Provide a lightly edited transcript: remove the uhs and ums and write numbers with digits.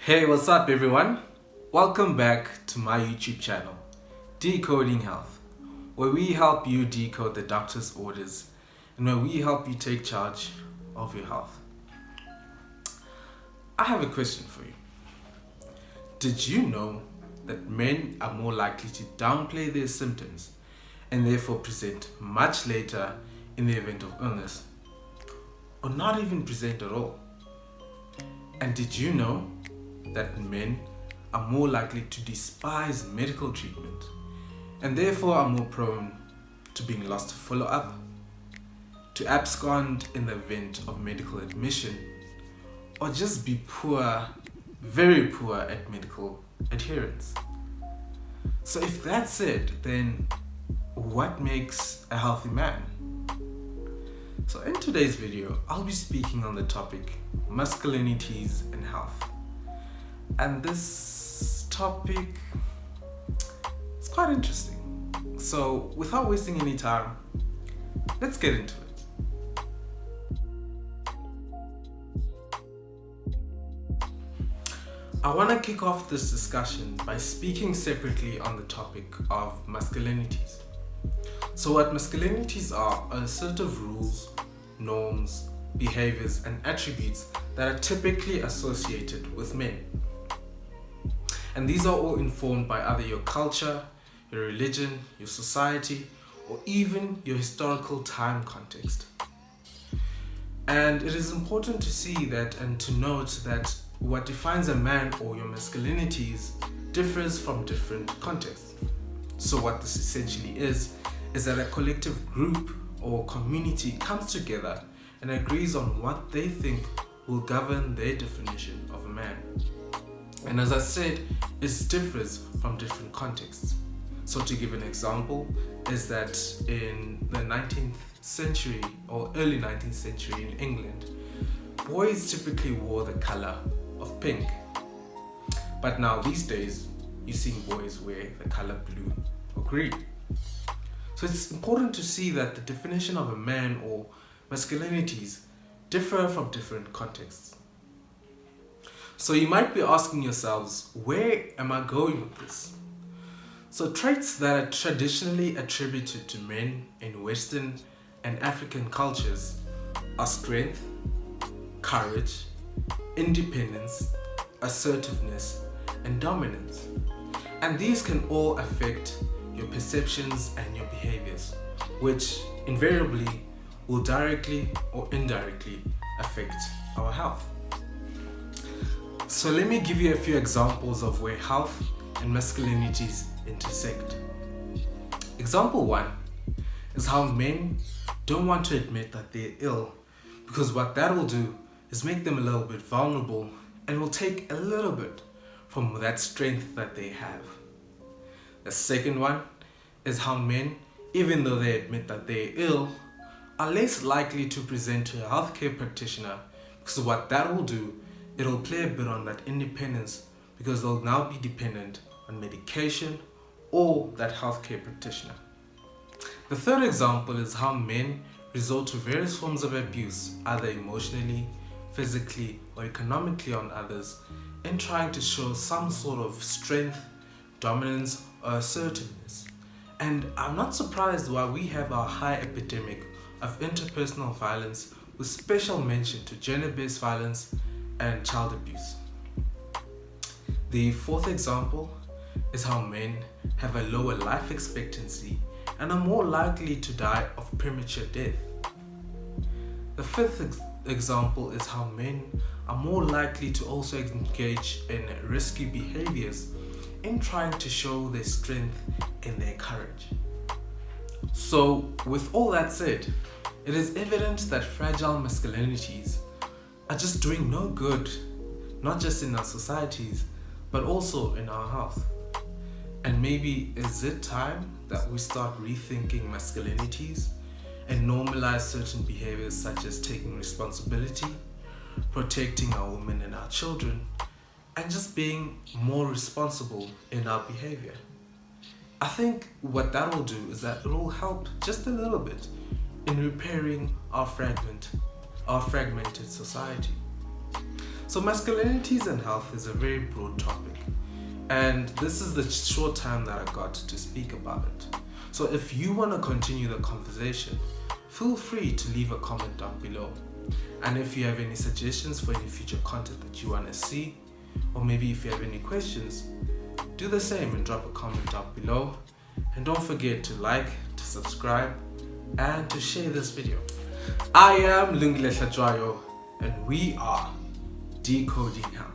Hey, what's up everyone? Welcome back to my YouTube channel, Decoding Health, where we help you decode the doctor's orders and where we help you take charge of your health. I have a question for you. Did you know that men are more likely to downplay their symptoms and therefore present much later in the event of illness, or not even present at all? And did you know that men are more likely to despise medical treatment and therefore are more prone to being lost to follow-up, to abscond in the event of medical admission, or just be poor, very poor at medical adherence? So if that's it, then what makes a healthy man? So in today's video, I'll be speaking on the topic masculinities and health. And this topic is quite interesting. So without wasting any time, let's get into it. I want to kick off this discussion by speaking separately on the topic of masculinities. So what masculinities are a set of rules, norms, behaviors, and attributes that are typically associated with men. And these are all informed by either your culture, your religion, your society, or even your historical time context. And it is important to see that and to note that what defines a man or your masculinities differs from different contexts. So what this essentially is that a collective group or community comes together and agrees on what they think will govern their definition of a man. And as I said, it differs from different contexts. So to give an example, is that in the 19th century or early 19th century in England, boys typically wore the color of pink. But now these days, you're seeing boys wear the color blue or green. So it's important to see that the definition of a man or masculinities differ from different contexts. So you might be asking yourselves, where am I going with this? So traits that are traditionally attributed to men in Western and African cultures are strength, courage, independence, assertiveness, and dominance. And these can all affect your perceptions and your behaviors, which invariably will directly or indirectly affect our health. So let me give you a few examples of where health and masculinities intersect. Example 1 is how men don't want to admit that they're ill, because what that will do is make them a little bit vulnerable and will take a little bit from that strength that they have. The second one is how men, even though they admit that they're ill, are less likely to present to a healthcare practitioner, because what that will do, it'll play a bit on that independence, because they'll now be dependent on medication or that healthcare practitioner. The third example is how men resort to various forms of abuse, either emotionally, physically, or economically on others, in trying to show some sort of strength, dominance, or assertiveness. And I'm not surprised why we have our high epidemic of interpersonal violence, with special mention to gender-based violence and child abuse. The fourth example is how men have a lower life expectancy and are more likely to die of premature death. The fifth example is how men are more likely to also engage in risky behaviors in trying to show their strength and their courage. So with all that said, it is evident that fragile masculinities are just doing no good, not just in our societies, but also in our health. And maybe is it time that we start rethinking masculinities and normalize certain behaviors such as taking responsibility, protecting our women and our children, and just being more responsible in our behavior. I think what that will do is that it will help just a little bit in repairing our fragmented society. So masculinities and health is a very broad topic, and this is the short time that I got to speak about it. So if you want to continue the conversation, feel free to leave a comment down below. And if you have any suggestions for any future content that you want to see, or maybe if you have any questions, do the same and drop a comment down below. And don't forget to like, to subscribe, and to share this video. I am Lungile Hlajwayo, and we are Decoding Health.